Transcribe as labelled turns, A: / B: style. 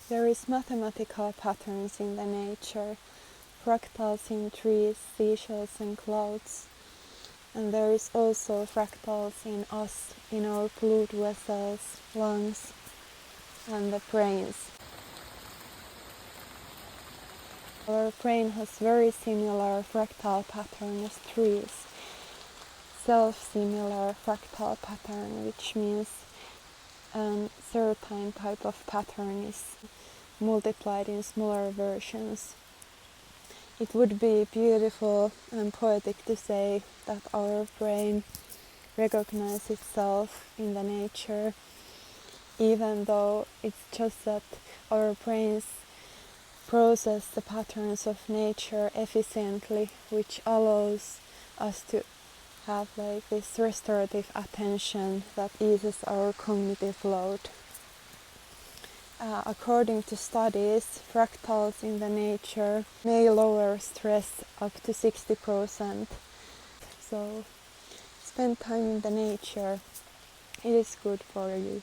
A: There is mathematical patterns in the nature, fractals in trees, seashells and clouds. And there is also fractals in us, in our blood vessels, lungs and the brains. Our brain has very similar fractal pattern as trees. Self-similar fractal pattern, which means a certain type of pattern is multiplied in smaller versions. It would be beautiful and poetic to say that our brain recognizes itself in the nature, even though it's just that our brains process the patterns of nature efficiently, which allows us to have like this restorative attention that eases our cognitive load. According to studies, fractals in the nature may lower stress up to 60%. So spend time in the nature. It is good for you.